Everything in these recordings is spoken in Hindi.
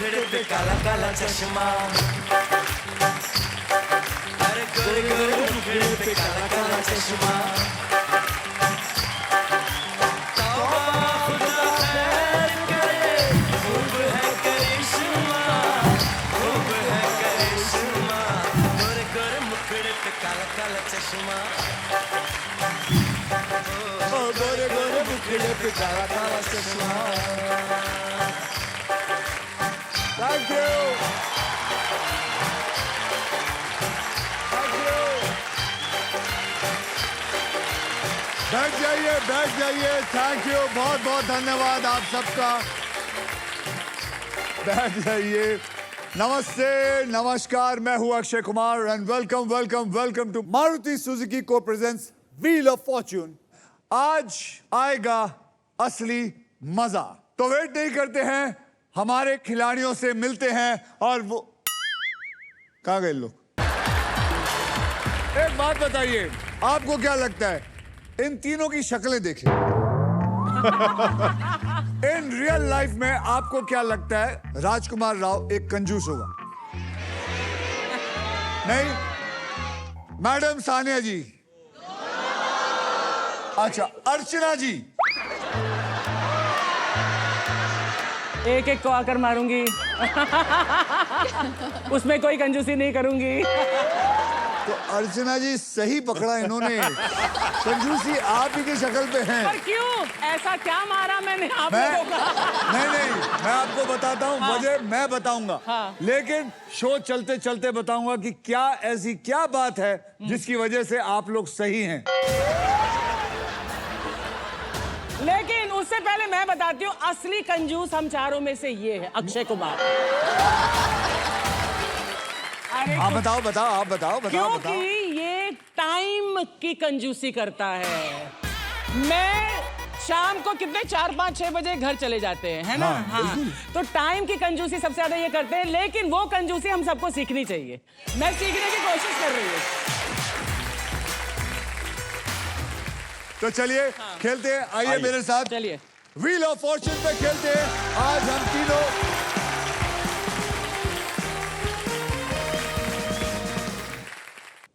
मुखड़े पे काला काला चश्मा, अरे गोरे गोरे मुखड़े पे काला काला चश्मा। तौबा खुदा खैर करे, खूब है करिश्मा, खूब है करिश्मा। गोरे गोरे मुखड़े पे काला काला चश्मा, गोरे गोरे मुखड़े पे काला काला चश्मा। Thank you. Thank you. बैठ जाइए, बैठ जाइए। थैंक यू, बहुत बहुत धन्यवाद आप सबका। बैठ जाइए। नमस्ते, नमस्कार, मैं हूं Akshay Kumar and welcome welcome welcome to Maruti Suzuki को प्रेजेंट्स व्हील ऑफ फॉर्च्यून। आज आएगा असली मजा, तो वेट नहीं करते हैं, हमारे खिलाड़ियों से मिलते हैं। और वो कहाँ गए लोग? एक बात बताइए, आपको क्या लगता है इन तीनों की शक्लें देखें, इन रियल लाइफ में आपको क्या लगता है राजकुमार राव एक कंजूस होगा? नहीं? मैडम सानिया जी, अच्छा अर्चना जी, एक एक को आकर मारूंगी। उसमें कोई कंजूसी नहीं करूंगी। तो अर्चना जी सही पकड़ा इन्होंने, कंजूसी आप ही की शक्ल पे है। पर क्यों? ऐसा क्या मारा मैंने आप लोगों का? नहीं, मैं आपको बताता हूँ, वजह मैं बताऊंगा। हाँ। लेकिन शो चलते चलते बताऊंगा कि क्या ऐसी क्या बात है जिसकी वजह से आप लोग सही हैं। लेकिन उससे पहले मैं बताती हूँ, असली कंजूस हम चारों में से ये है अक्षय कुमार। अरे आप बताओ, आप बताओ। क्योंकि ये टाइम की कंजूसी करता है। मैं शाम को कितने 4, 5, 6 बजे घर चले जाते हैं, है ना? हाँ। तो टाइम की कंजूसी सबसे ज्यादा ये करते हैं, लेकिन वो कंजूसी हम सबको सीखनी चाहिए। मैं सीखने की कोशिश कर रही हूँ। तो चलिए खेलते हैं, आइए मेरे साथ। चलिए व्हील ऑफ फॉर्च्यून पे खेलते हैं। आज हम तीनों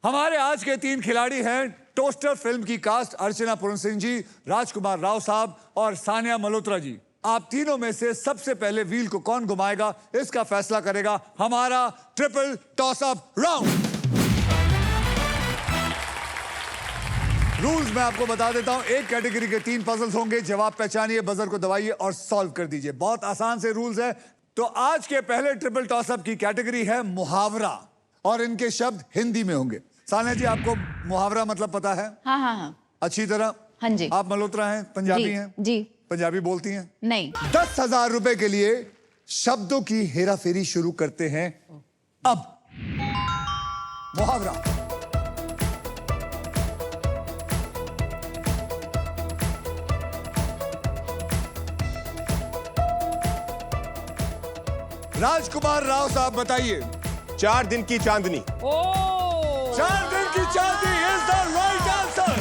हमारे आज के 3 खिलाड़ी हैं टोस्टर फिल्म की कास्ट, अर्चना पूरन सिंह जी, राजकुमार राव साहब और सानिया मल्होत्रा जी। आप तीनों में से सबसे पहले व्हील को कौन घुमाएगा इसका फैसला करेगा हमारा triple toss up round. Rules मैं आपको बता देता हूं। एक कैटेगरी के 3 पजल्स होंगे, जवाब पहचानिए, बजर को दबाइए और सॉल्व कर दीजिए। बहुत आसान से रूल्स है। तो आज के पहले ट्रिपल टॉस अप की कैटेगरी है मुहावरा और इनके शब्द हिंदी में होंगे। सानिया जी, आपको मुहावरा मतलब पता है? हाँ। अच्छी तरह? हाँ जी। आप मल्होत्रा हैं, पंजाबी हैं? जी। पंजाबी बोलती हैं? नहीं। 10,000 रुपए के लिए शब्दों की हेराफेरी शुरू करते हैं अब। मुहावरा। राजकुमार राव साहब बताइए। 4 दिन की चांदनी। ओ 4 दिन की चांदनी इज द राइट आंसर।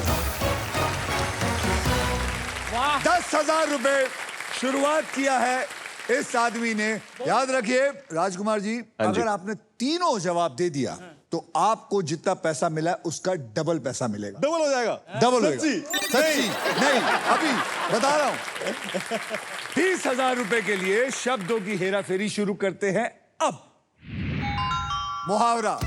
वाह। 10,000 रुपए शुरुआत किया है इस आदमी ने। याद रखिए राजकुमार जी, अगर आपने तीनों जवाब दे दिया तो आपको जितना पैसा मिला है उसका डबल पैसा मिलेगा। डबल हो जाएगा? डबल होगा। सच्ची? सच्ची नहीं, अभी बता रहा हूं। 30,000 रुपए के लिए शब्दों की हेराफेरी शुरू करते हैं अब। मुहावरा।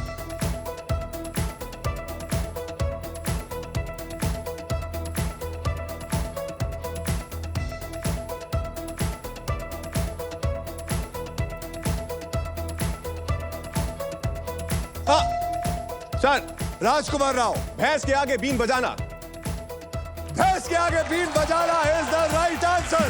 हाँ सर, राजकुमार राव। भैंस के आगे बीन बजाना। भैंस के आगे बीन बजाना इज द राइट आंसर।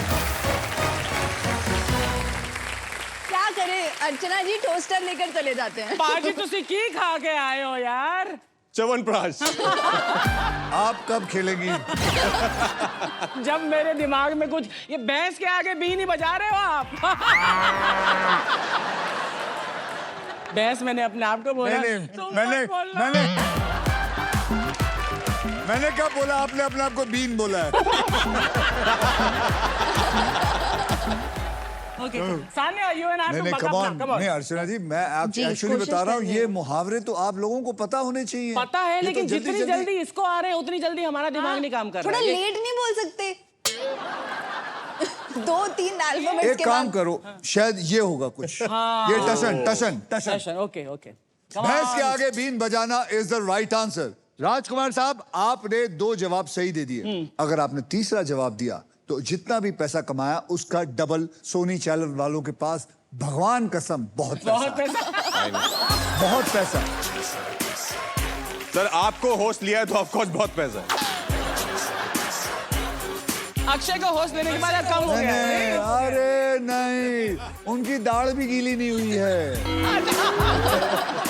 क्या करे, अर्चना जी टोस्टर लेकर चले जाते हैं। पाजी तुसी की खा के आए हो यार? च्यवनप्राश। आप कब खेलेंगी? जब मेरे दिमाग में कुछ, ये भैंस के आगे बीन ही बजा रहे हो आप? भैंस मैंने अपने आप को बोला। तुम मत बोलना। मैंने क्या बोला? आपने अपने आप को बीन बोला है। Okay. Sanya, you and I have नहीं to नहीं buck come up on now. Come on. नहीं अर्चना जी मैं जी, एक्चुअली कोशिश बता रहा हूँ कर रहे ये हैं। मुहावरे तो आप लोगों को पता होने चाहिए। पता है, ये तो लेकिन जितनी जल्दी इसको आ रहे हैं उतनी जल्दी हमारा दिमाग नहीं काम कर रहा थोड़ा है। लेट नहीं बोल सकते? 2-3 अल्फाबेट्स एक के काम बाद करो शायद ये होगा कुछ ये टशन टशन टशन Session, okay, okay. Come भैंस के on. आगे बीन बजाना इज द राइट आंसर। राजकुमार साहब आपने 2 जवाब सही दे दिए। अगर आपने तीसरा जवाब दिया तो जितना भी पैसा कमाया उसका डबल सोनी चैनल वालों के पास भगवान कसम बहुत बहुत पैसा पैसा। बहुत पैसा। सर आपको होस्ट लिया है तो ऑफ कोर्स बहुत पैसा है। अक्षय को होस्ट देने के बाद अब कम हो नहीं, गया है। अरे नहीं उनकी दाढ़ भी गीली नहीं हुई है।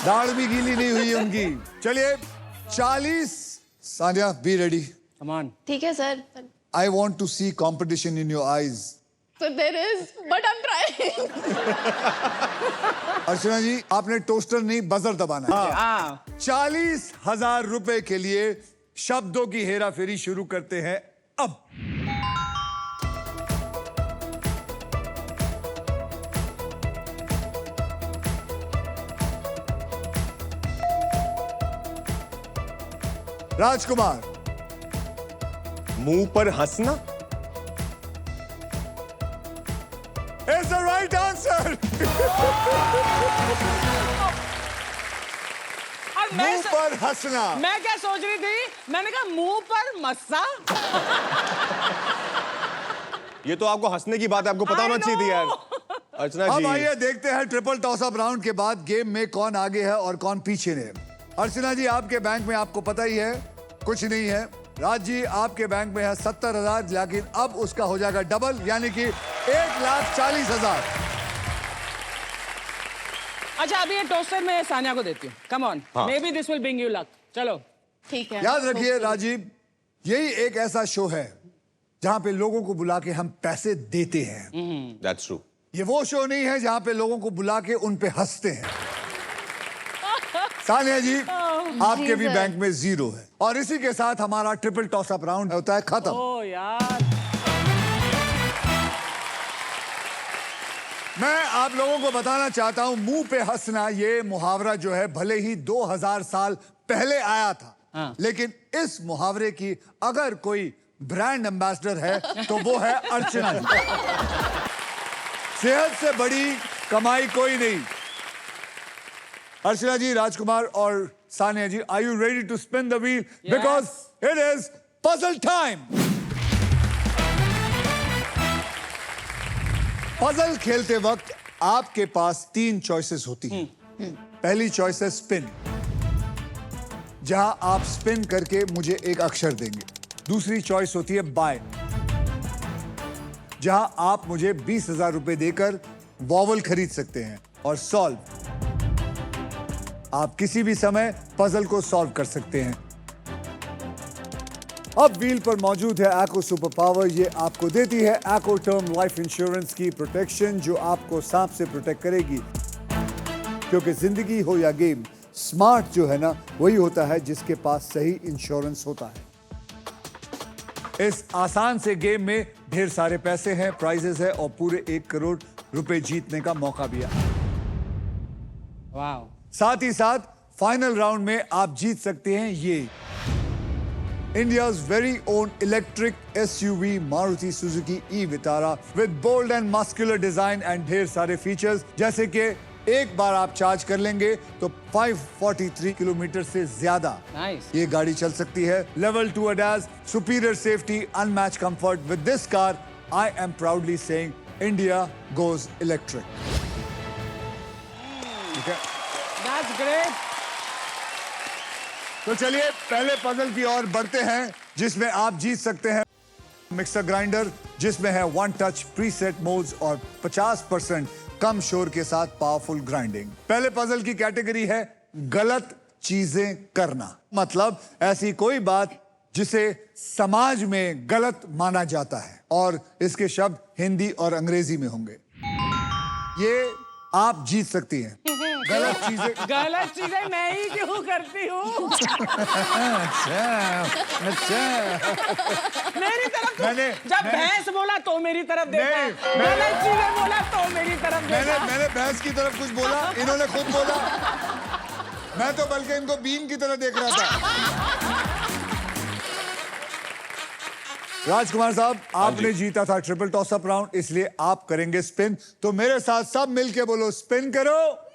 दाढ़ भी गीली नहीं हुई उनकी। चलिए 40 Sania be ready. Come on. ठीक है sir. I want to see competition in your eyes. So there is, but I'm trying. अर्चना जी आपने टोस्टर नहीं बजर दबाना है। हाँ। 40,000 रुपए के लिए शब्दों की हेरा फेरी शुरू करते हैं अब। राजकुमार मुंह पर हंसना। Is the right answer. और मैं मुंह पर हंसना। मैं क्या सोच रही थी, मैंने कहा मुंह पर मस्सा। ये तो आपको हंसने की बात है, आपको पता I होना चाहिए थी यार। know. अर्चना अब जी आइए देखते हैं ट्रिपल टॉस अप राउंड के बाद गेम में कौन आगे है और कौन पीछे है। अर्चना जी आपके बैंक में आपको पता ही है कुछ नहीं है। राज जी आपके बैंक में है 70,000 लेकिन अब उसका हो जाएगा डबल यानी कि 1,40,000। अच्छा अभी ये टोस्टर में सानिया को देती हूँ। Come on, may be this will bring you luck. चलो ठीक है। याद रखिए राजीव यही एक ऐसा शो है जहां पे लोगों को बुला के हम पैसे देते हैं। That's true. ये वो शो नहीं है जहां पे लोगों को बुला के उन पे हंसते हैं। सानिया जी आपके भी सर। बैंक में 0 है और इसी के साथ हमारा ट्रिपल टॉस अप राउंड होता है खत्म। ओ यार, मैं आप लोगों को बताना चाहता हूं मुंह पे हंसना ये मुहावरा जो है भले ही 2000 साल पहले आया था लेकिन इस मुहावरे की अगर कोई ब्रांड एम्बेसडर है तो वो है अर्चना जी। सेहत से बड़ी कमाई कोई नहीं। अर्चना जी राजकुमार और Sania ji are you ready to spin the wheel because it is puzzle time. Puzzle खेलते वक्त आपके पास 3 चॉइसेस होती हैं। पहली चॉइस है स्पिन जहां आप स्पिन करके मुझे एक अक्षर देंगे। दूसरी चॉइस होती है बाय जहां आप मुझे 20,000 रुपए देकर वॉवल खरीद सकते हैं। और सॉल्व आप किसी भी समय पजल को सॉल्व कर सकते हैं। अब व्हील पर मौजूद है एको सुपर पावर। ये आपको देती है एको टर्म लाइफ इंश्योरेंस की प्रोटेक्शन जो आपको सांप से प्रोटेक्ट करेगी क्योंकि जिंदगी हो या गेम स्मार्ट जो है ना वही होता है जिसके पास सही इंश्योरेंस होता है। इस आसान से गेम में ढेर सारे पैसे हैं, प्राइजेस है और पूरे 1 करोड़ रुपए जीतने का मौका भी है। वाओ। साथ ही साथ फाइनल राउंड में आप जीत सकते हैं ये India's very own electric SUV Maruti Suzuki e-Vitara with bold and muscular design and ढेर सारे फीचर्स जैसे कि एक बार आप चार्ज कर लेंगे तो 543 किलोमीटर से ज्यादा Nice. ये गाड़ी चल सकती है। Level 2 ADAS, superior safety, unmatched comfort. With this car, I am proudly saying India goes electric. ठीक है? That's great. तो चलिए पहले पजल की ओर बढ़ते हैं जिसमें आप जीत सकते हैं मिक्सर ग्राइंडर जिसमें है 1 टच प्रीसेट मोड्स और 50% कम शोर के साथ पावरफुल ग्राइंडिंग। पहले पजल की कैटेगरी है गलत चीजें करना, मतलब ऐसी कोई बात जिसे समाज में गलत माना जाता है और इसके शब्द हिंदी और अंग्रेजी में होंगे। ये आप जीत सकती हैं। गलत चीजें गलत चीजें मैं ही क्यों करती हूँ? अच्छा मेरी तरफ तो मैंने- जब मैंने- भैंस बोला तो मेरी तरफ देखा, नहीं, गलत चीजें बोला तो मेरी तरफ देखा। मैंने भैंस की तरफ कुछ बोला, इन्होंने खुद बोला। मैं तो बल्कि इनको बीन की तरह देख रहा था। राजकुमार साहब, आपने जीता था ट्रिपल टॉस अप राउंड, इसलिए आप करेंगे स्पिन। तो मेरे साथ सब मिलके बोलो, स्पिन करो।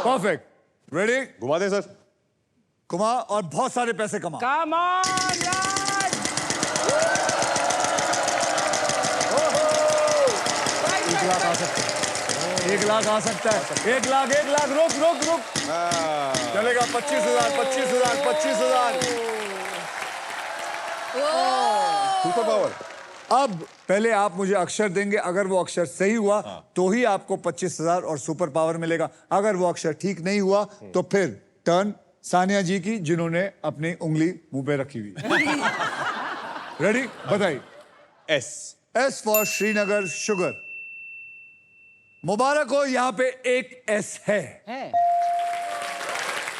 Perfect, ready? घुमा दे सर। घुमा और बहुत सारे पैसे कमा। Come on, राज। 1 लाख आ सकता है, 1 लाख आ सकता है, 1 लाख, 1 लाख। रुक चलेगा। 25,000, 25,000, 25,000। Super power. अब पहले आप मुझे अक्षर देंगे, अगर वो अक्षर सही हुआ तो ही आपको 25,000 और सुपर पावर मिलेगा। अगर वो अक्षर ठीक नहीं हुआ तो फिर टर्न सानिया जी की, जिन्होंने अपनी उंगली मुंह पे रखी हुई। रेडी? बताइए। S. S for Srinagar sugar. मुबारक हो, यहाँ पे एक एस है।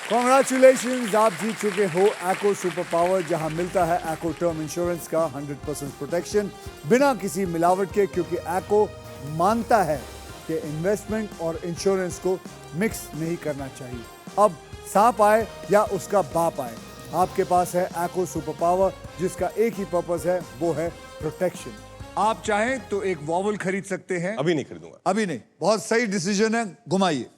कॉन्ग्रेचुलेशन, आप जीत चुके हो एको सुपर पावर, जहां मिलता है एको टर्म इंश्योरेंस का 100% प्रोटेक्शन बिना किसी मिलावट के, क्योंकि एको मानता है कि इन्वेस्टमेंट और इंश्योरेंस को मिक्स नहीं करना चाहिए। अब सांप आए या उसका बाप आए, आपके पास है एको सुपर पावर, जिसका एक ही पर्पस है, वो है प्रोटेक्शन। आप चाहें तो एक वॉवल खरीद सकते हैं। अभी नहीं खरीदूंगा। अभी नहीं, बहुत सही डिसीजन है, घुमाइए।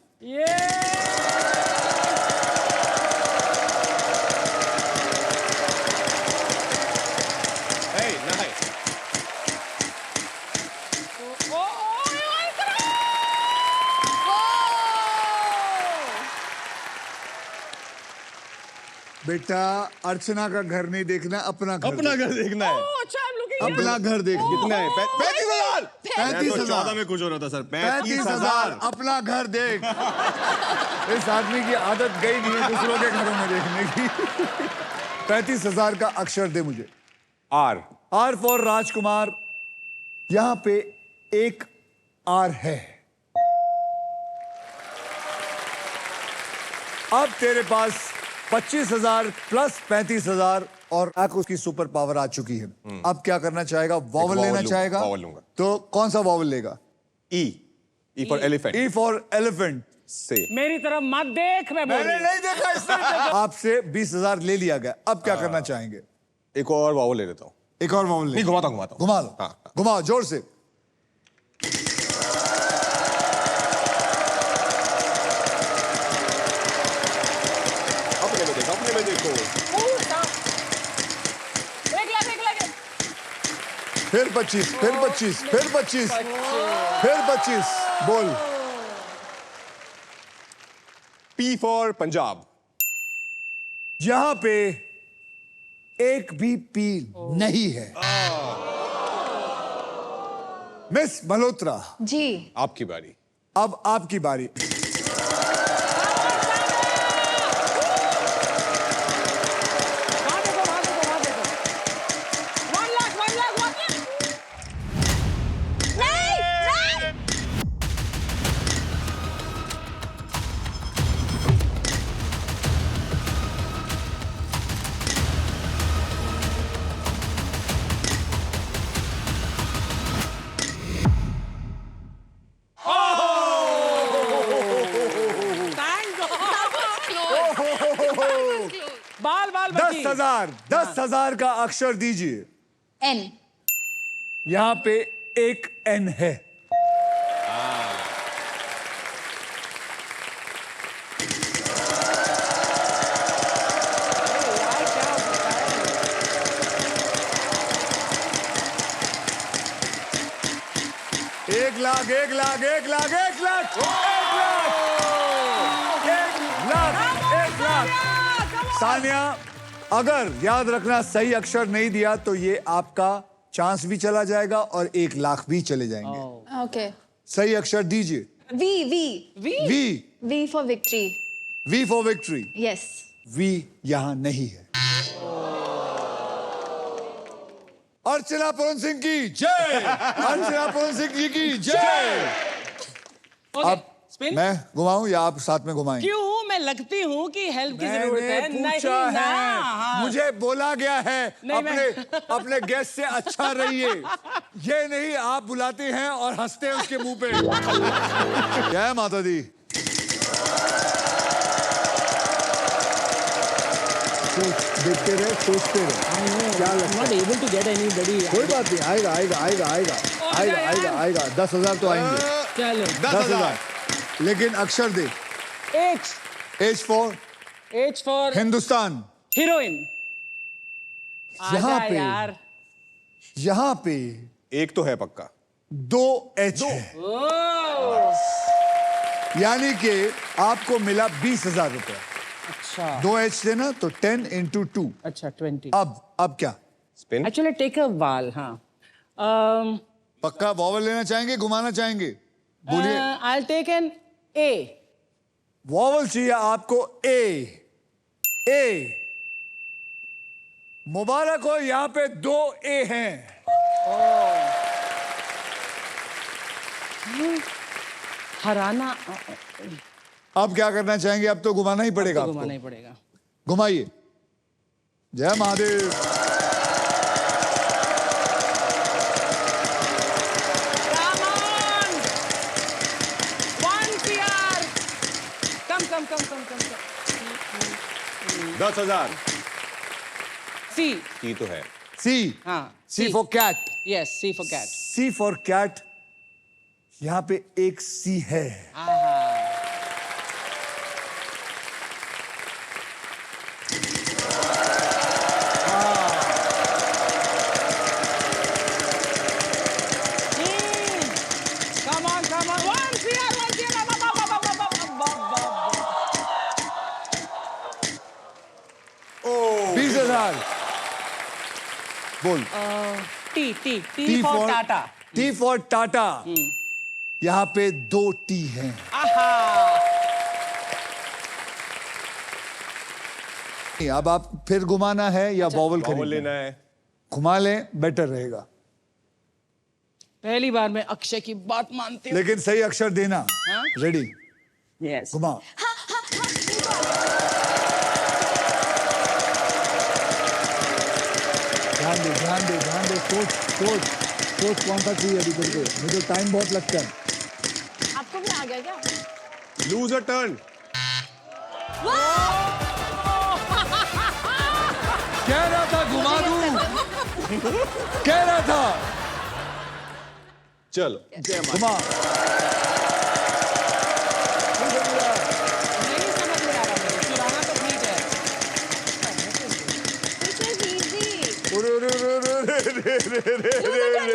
Hey, nice. बेटा, अर्चना का घर नहीं देखना, अपना घर अपना घर देखना है। अपना घर देख। कितना है? 35,000। 35,000। 14 में खुश हो रहा था सर। 35,000। अपना घर देख। इस आदमी की आदत गई नहीं है दूसरों के घरों में देखने की। 35,000 का अक्षर दे मुझे। आर। आर फॉर राजकुमार। यहां पे एक आर है। अब तेरे पास 25,000 प्लस 35,000 और एको की सुपर पावर आ चुकी है। अब क्या करना चाहेगा? वॉवल वॉवल लेना लूंगा, चाहेगा? वॉवल लूंगा। तो कौन सा वॉवल लेगा? E. E for elephant. E for elephant. से। मेरी तरफ मत देख, मैं बोल मैंने रही हूँ। नहीं देखा इसने। आपसे 20,000 ले लिया गया, अब क्या करना चाहेंगे? एक और वावल ले लेता हूँ। एक और वॉवल ले। नहीं, घुमाता हूँ। घुमा लो। हाँ। घुमाओ जोर से। अपने में देखो। फिर 25, फिर 25, फिर 25, फिर 25। बोल। P for Punjab. यहां पे एक भी पी नहीं है। मिस मल्होत्रा, जी। आपकी बारी। अब आपकी बारी। बाल बची। 10,000 का अक्षर दीजिए। एन। यहां पे एक एन है। एक लाख, एक लाख, एक लाख, एक लाख, एक लाख, एक लाख। सानिया, अगर याद रखना सही अक्षर नहीं दिया तो ये आपका चांस भी चला जाएगा और 1 लाख भी चले जाएंगे। ओके। सही अक्षर दीजिए। V V V. V for victory. V for victory. Yes. V यहां नहीं है। अर्चना पूरन सिंह की जय। अर्चना पूरन सिंह जी की जय। ओके अब स्पिन। मैं घुमाऊं या आप साथ में घुमाएंगे? क्यों मैं लगती हूँ कि हेल्प की जरूरत है? मैंने पूछा नहीं ना, है, हाँ। मुझे बोला गया है नहीं, अपने गेस्ट से अच्छा रहिए। ये नहीं आप बुलाते हैं और हंसते हैं उसके मुंह पे। जय माता दी। देखते रहे, सोचते रहे। क्या लगता है? Not able to get anybody. कोई बात नहीं, आएगा आएगा आएगा आएगा आएगा आएगा आएगा। 10,000 तो आएंगे। चलो 10,000। लेकिन अक्षर दे। H H for H for Hindustan. Heroine. यहाँ पे यार यहाँ पे एक तो है पक्का। 2 H है। यानी कि आपको मिला 20,000 रुपए। अच्छा 2 H थे ना, तो 10 into 2। अच्छा 20। अब क्या? स्पिन। एक्चुअली टेक अ वाल। हाँ पक्का वॉवल लेना चाहेंगे, घुमाना चाहेंगे? बोलिए। I'll take an A। Vowel चाहिए आपको? ए मुबारक हो, यहाँ पे 2 A हैं। हराना अब क्या करना चाहेंगे? अब तो घुमाना ही पड़ेगा आपको। घुमाना ही पड़ेगा। घुमाइए। जय Mahadev. Come on! 1 CR! Come. 10,000 C। की तो है। सी। हाँ C for cat. Yes, C for cat। C for cat. यहाँ पे एक सी है। Come on, 1 CR, 1 CR। 20,000। बोल। T for Tata. T for Tata. यहाँ पे 2 टी हैं। अब आप फिर घुमाना है या वॉवल वॉवल खरीदना लेना है? है। घुमा लें, बेटर रहेगा। पहली बार मैं अक्षय की बात मानती हूँ। लेकिन सही अक्षर देना। हाँ? रेडी? Yes। घुमा। ध्यान दे। सोच कौन सा चाहिए अभी करके। मुझे टाइम बहुत लगता है। आपको भी आ गया क्या? Lose a turn. कह रहा था घुमा दूं। कह रहा था। चलो घुमा। नहीं समझ में आ रहा मुझे। चुराना तो ठीक है। Which is easy? Lose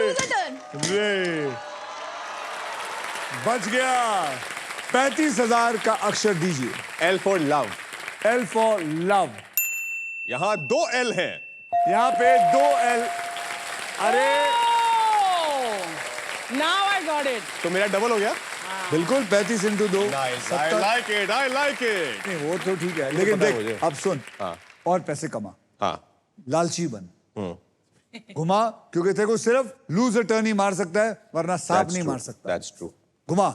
a turn. रे बच गया। 35,000 का अक्षर दीजिए। L for love. L for love. यहाँ 2 L हैं। यहाँ पे 2 L। अरे Now I got it। तो मेरा डबल हो गया। बिल्कुल 35 into 2। I like it, I like it। नहीं वो तो ठीक है, लेकिन पता है देख मुझे। अब सुन। हाँ। और पैसे कमा, हाँ। लालची बन। घुमा, क्योंकि तेरे को सिर्फ लूज टर्न ही मार सकता है, वरना सांप नहीं मार सकता। That's true। घुमा।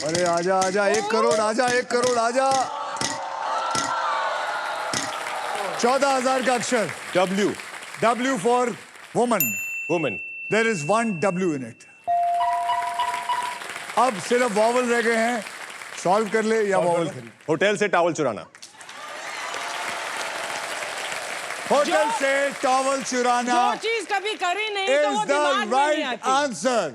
अरे आजा 1 करोड़, आजा 1 करोड़, आजा। 14,000 का अक्षर। W। W for woman. Women. There is 1 W in it। अब सिर्फ वॉवल रह गए हैं, सॉल्व कर ले या वॉवल खरीद। होटल से टॉवल चुराना। होटल से टॉवल चुराना जो चीज कभी करी नहीं तो वो is दिमाग the में नहीं right आती। answer।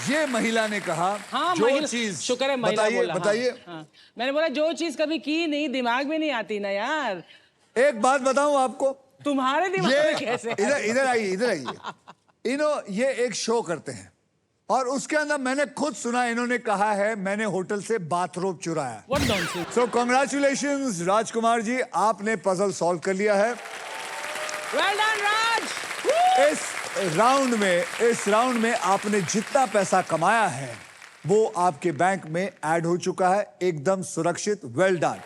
ये महिला ने कहा हाँ जो महिला, चीज शुक्र है महिला बताइए बोला। बताइए। हाँ। मैंने बोला जो चीज कभी की नहीं दिमाग में नहीं आती ना यार। एक बात बताऊं आपको, तुम्हारे दिमाग ये में कैसे इधर आइए। ये एक शो करते हैं और उसके अंदर मैंने खुद सुना, इन्होंने कहा है मैंने होटल से बाथरोब चुराया। What nonsense। So congratulations Rajkumar ji, आपने पजल सॉल्व कर लिया है। Well done, Raj। इस इस राउंड में आपने जितना पैसा कमाया है वो आपके बैंक में ऐड हो चुका है, एकदम सुरक्षित। Well done.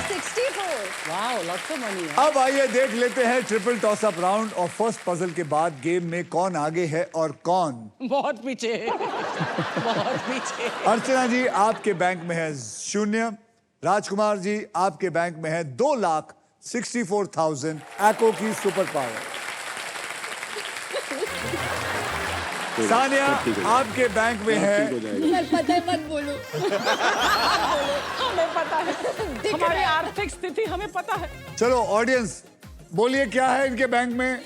64। Wow, lots of money. अब आइए देख लेते हैं ट्रिपल टॉस अप राउंड और फर्स्ट पजल के बाद गेम में कौन आगे है और कौन बहुत पीछे। बहुत पीछे। अर्चना जी आपके बैंक में है 0, राजकुमार जी आपके बैंक में है 2,64,000 एको की सुपर पावर। सानिया आपके बैंक में है पता है, मत बोलो। हमें पता है, हमारी आर्थिक स्थिति हमें पता है। चलो ऑडियंस बोलिए क्या है इनके बैंक में।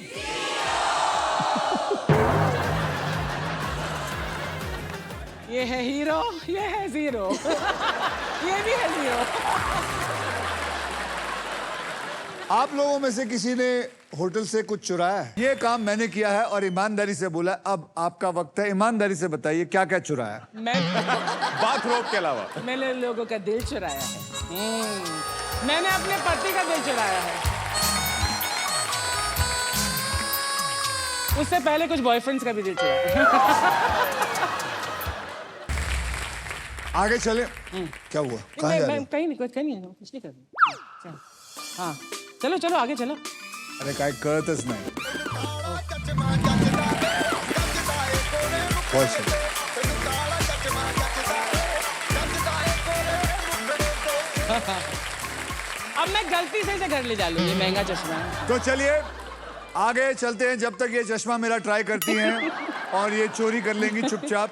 ये है हीरो, ये है जीरो। ये भी है जीरो। आप लोगों में से किसी ने होटल से कुछ चुराया है? ये काम मैंने किया है और ईमानदारी से बोला। अब आपका वक्त है, ईमानदारी से बताइए क्या क्या चुराया। बाथरोब के अलावा मैंने लोगों का दिल चुराया है। मैंने अपने पति का दिल चुराया है। उससे पहले कुछ बॉयफ्रेंड्स का भी दिल चुराया। आगे चले। क्या हुआ? कहाँ जा रहे हो? कहीं नहीं, कुछ नहीं कर रही। हाँ चलो चलो आगे चलो। अरे काय कळतच नाही। बहुत सही। अब मैं गलती से इसे घर ले जा लूँ, ये महंगा चश्मा है। तो चलिए आगे चलते हैं जब तक ये चश्मा मेरा ट्राई करती हैं और ये चोरी कर लेंगी चुपचाप।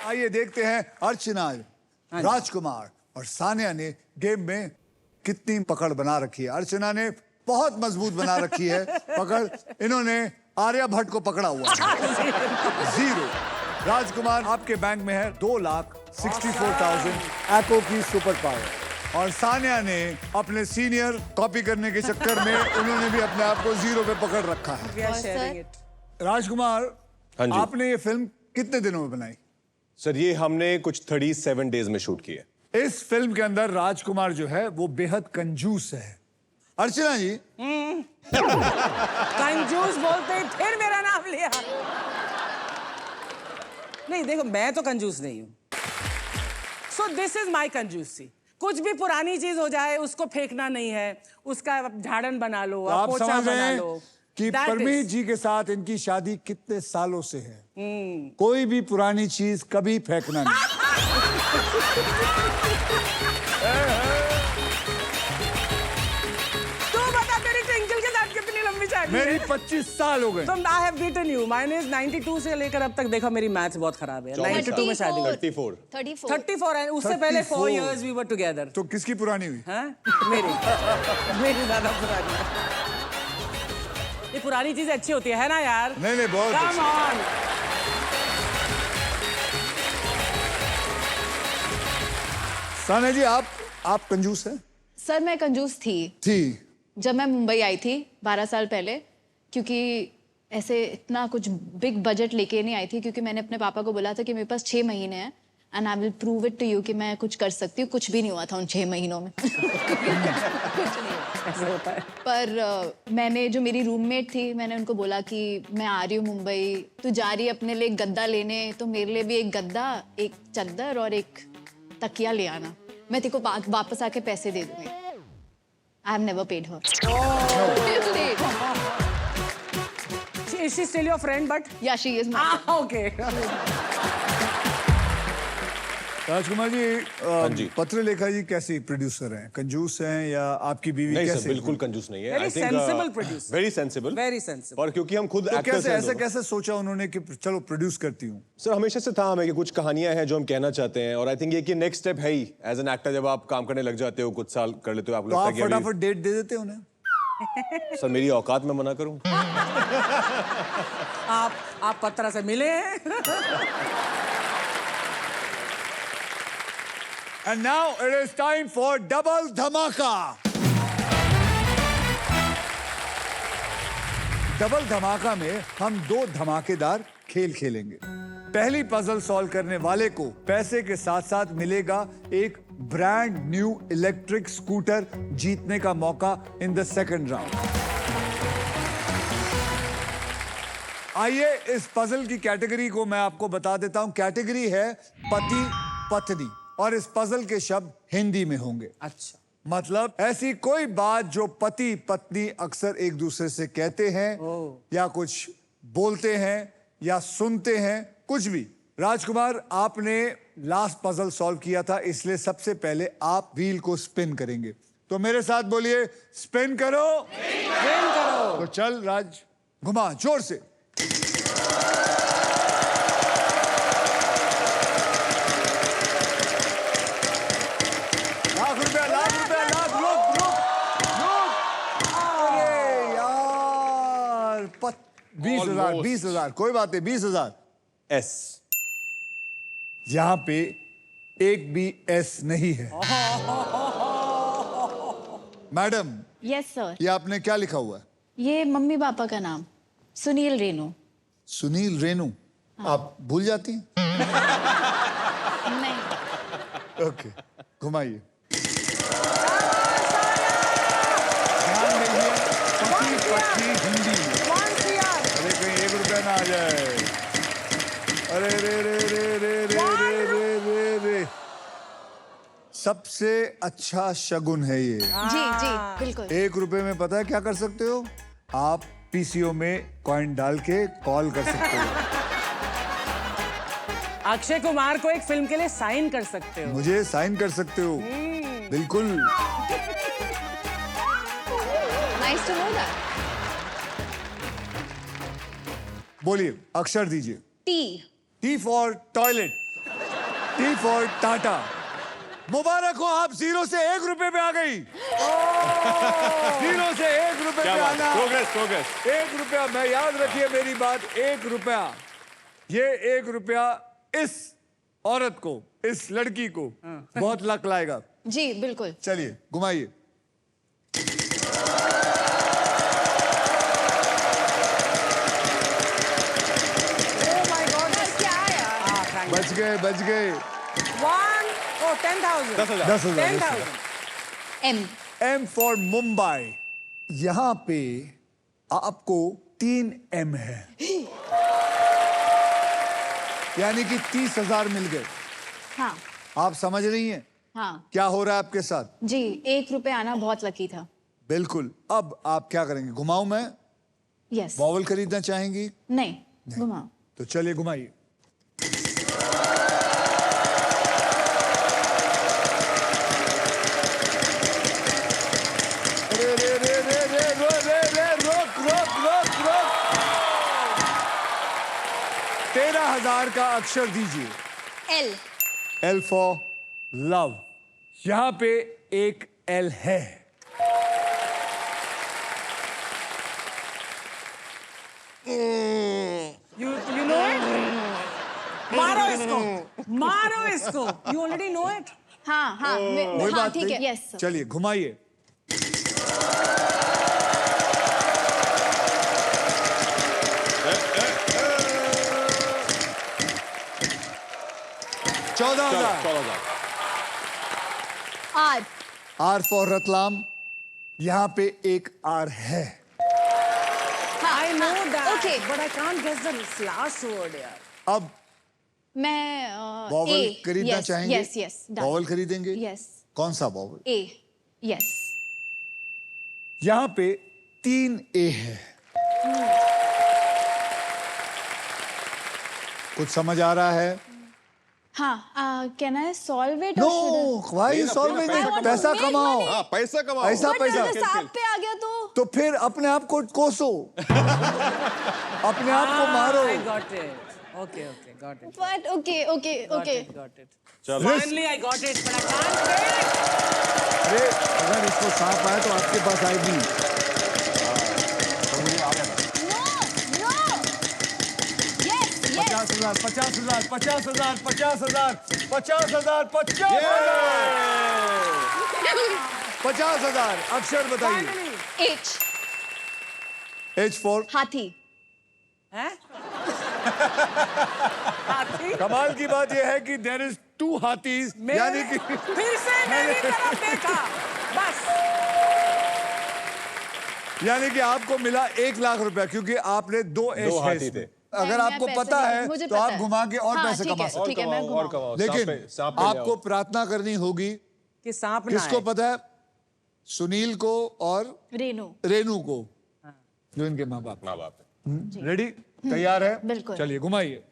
आइए देखते हैं अर्चना, राजकुमार और सानिया ने गेम में कितनी पकड़ बना रखी है। अर्चना ने बहुत मजबूत बना रखी है पकड़, इन्होंने आर्यभट्ट को पकड़ा हुआ है। 0। राजकुमार आपके बैंक में है 2,64,000 एको की सुपर पावर और सानिया ने अपने सीनियर कॉपी करने के चक्कर में उन्होंने भी अपने आप को 0 पे पकड़ रखा है। राजकुमार, हाँ जी। आपने ये फिल्म कितने दिनों में बनाई? सर ये हमने कुछ 37 डेज में शूट किया। इस फिल्म के अंदर राजकुमार जो है वो बेहद कंजूस है। अर्चना जी कंजूस बोलते ही फिर मेरा नाम लिया। नहीं देखो, मैं तो कंजूस नहीं हूँ। सो दिस इज माई कंजूसी। कुछ भी पुरानी चीज हो जाए उसको फेंकना नहीं है, उसका झाड़न बना लो, तो आप पोछा समझ रहे बना हैं लो। कि That परमीत is- जी के साथ इनकी शादी कितने सालों से है। कोई भी पुरानी चीज कभी फेंकना नहीं। तू बता तेरी ट्विंकल के साथ कितनी लंबी शादी है? मेरी 25 साल हो गए। तो I have beaten you. Minus 92 से लेकर अब तक देखो मेरी मैथ्स बहुत खराब है। 92 में शादी हुई। 34। 34 है, उससे पहले 4 34 years we were together। तो किसकी पुरानी हुई? हाँ? मेरी ज्यादा पुरानी है। ये पुरानी चीजें अच्छी होती है ना यार? नहीं नहीं बहुत Come अच्छी। on। सानिया जी आप कंजूस हैं? सर मैं कंजूस थी जब मैं मुंबई आई थी 12 साल पहले, क्योंकि ऐसे इतना कुछ बिग बजट लेके नहीं आई थी, क्योंकि मैंने अपने पापा को बोला था कि मेरे पास 6 महीने हैं and I will prove it to you कि मैं कुछ कर सकती हूँ। कुछ भी नहीं हुआ था उन 6 महीनों में। कुछ नहीं ऐसे होता है। पर मैंने जो मेरी रूममेट थी, मैंने उनको बोला कि मैं आ रही हूँ मुंबई, तू जा रही है अपने लिए एक गद्दा लेने, तो मेरे लिए भी एक गद्दा, एक चद्दर और एक तकिया ले आना, मैं तेरे को वापस आके पैसे दे दूंगी। I have never paid her. Is she still your friend? But या शी इज okay. राजकुमार हाँ जी जी। पत्रलेखा जी कैसी प्रोड्यूसर हैं? कंजूस हैं या आपकी बीवी नहीं कैसे? सर बिल्कुल कंजूस नहीं है। Very sensible producer. Very sensible. Very sensible. और क्योंकि हम खुद तो एक्टर्स कैसे हैं ऐसे दोनों। कैसे सोचा उन्होंने कि चलो प्रोड्यूस करती हूँ? सर हमेशा से था हमें कि कुछ कहानियां हैं जो हम कहना चाहते हैं और आई थिंक ये कि नेक्स्ट स्टेप है ही एज एन एक्टर। जब आप काम करने लग जाते हो, कुछ साल कर लेते हो, आपको तो लगता आप है कि अभी- फटाफट डेट दे देते हो उन्हें? सर मेरी औकात में मना करूं? आप पत्रा से मिले हैं? And now it is time for double धमाका। डबल धमाका में हम 2 धमाकेदार खेल खेलेंगे। पहली पजल सॉल्व करने वाले को पैसे के साथ साथ मिलेगा एक ब्रांड न्यू इलेक्ट्रिक स्कूटर जीतने का मौका इन द सेकंड राउंड। आइए इस पजल की कैटेगरी को मैं आपको बता देता हूं। कैटेगरी है पति पत्नी और इस पजल के शब्द हिंदी में होंगे। अच्छा, मतलब ऐसी कोई बात जो पति पत्नी अक्सर एक दूसरे से कहते हैं या कुछ बोलते हैं या सुनते हैं, कुछ भी। राजकुमार, आपने लास्ट पजल सॉल्व किया था, इसलिए सबसे पहले आप व्हील को स्पिन करेंगे। तो मेरे साथ बोलिए, स्पिन करो। स्पिन करो। तो चल राज, घुमा जोर से। लाख रुपया, लाख, रुक रुक रुक। अरे यार, 20,000, 20,000, कोई बात नहीं, 20,000। एस। यहां पे एक भी एस नहीं है। Madam, yes sir. ये आपने क्या लिखा हुआ है? ये मम्मी पापा का नाम, सुनील रेनू। सुनील रेनू। आप भूल जाती हैं? नहीं। ओके, घुमाइए। ध्यान दीजिए, पति पत्नी हिंदी। अरे कहीं 1 रुपया ना आ जाए। अरे रे रे रे रे रे रे रे रे रे। सबसे अच्छा शगुन है ये। जी जी बिल्कुल। 1 रुपए में पता है क्या कर सकते हो? आप पीसीओ में कॉइन डाल के कॉल कर सकते हो। अक्षय कुमार को एक फिल्म के लिए साइन कर सकते हो। मुझे साइन कर सकते हो। बिल्कुल। Nice to know that. बोलिए, अक्षर दीजिए। T. T for toilet, T for Tata. मुबारक हो, आप 0 से 1 रुपए पे आ गई। 0 से 1 रुपए पे आना। प्रोग्रेस। 1 रुपया, मैं याद रखिए मेरी बात, 1 रुपया। ये 1 रुपया इस औरत को, इस लड़की को बहुत लक लाएगा। जी बिल्कुल। चलिए घुमाइए। बच गए, बच गए। 10,000। 10,000। एम। M for Mumbai. यहां पे आपको 3 एम है, यानी कि 30,000 मिल गए। हाँ आप समझ रही हैं हाँ क्या हो रहा है आपके साथ? जी, 1 रुपए आना बहुत लकी था। बिल्कुल। अब आप क्या करेंगे? घुमाऊं मैं? यस। बॉवल खरीदना चाहेंगी? नहीं, घुमाओ। तो चलिए घुमाइए। रे रे रे रे रे रो रे रे रोक रोक रोक रोक। 13,000 का अक्षर दीजिए। एल। L for love. यहां पे एक एल है। You know it? मारो इसको, मारो इसको। You already know it? हाँ हाँ कोई हाँ बात ठीक है। नहीं। यस। चलिए घुमाइए। चौदह 14,000। आर। R for Ratlam. यहां पे एक आर है। I know that. Okay. But I can't guess the last word यार। अब मैं बॉवल खरीदना चाहेंगे? Yes yes. बॉवल खरीदेंगे? यस। कौन सा बॉवल? ए। यस। यहां पे 3 ए है। कुछ समझ आ रहा है? हाँ, can I solve it? No, why solving it? पैसा कमाओ। हाँ, पैसा कमाओ। पैसा पैसा। सांप पे आ गया तो फिर अपने आप को कोसो, अपने आप को मारो। I got it. Okay, got it. But okay okay okay. Got it. चलो। Finally I got it, but I can't say it. अरे अगर इसको सांप आए तो आपके पास आएगी। No no. Yes yes. 50,000, 50,000, 50,000, 50,000, 50,000, 50,000। अक्षर बताइए। Finally. एच। एच फॉर हाथी। हैं? हाथी? कमाल की बात यह है कि देयर इज 2 हाथीज, यानी कि फिर से मेरी तरफ देखा बस। यानी कि आपको मिला 1 लाख रुपया क्योंकि आपने 2 ऐश दो है हाथी इसमें। थे। अगर मैं आपको पैसे पता नहीं- है मुझे तो पता आप है। घुमा के और हाँ, पैसे ठीक कमा है, सकते ठीक है, मैं और घुमाऊं। कमाओ, लेकिन सांप पे ले आपको आओ। प्रार्थना करनी होगी। कि सांप ना किसको आए। पता है? सुनील को और रेनू। रेनू को, जो इनके माँ बाप। माँ बाप है। रेडी? तैयार है? बिल्कुल। चलिए घुमाइए।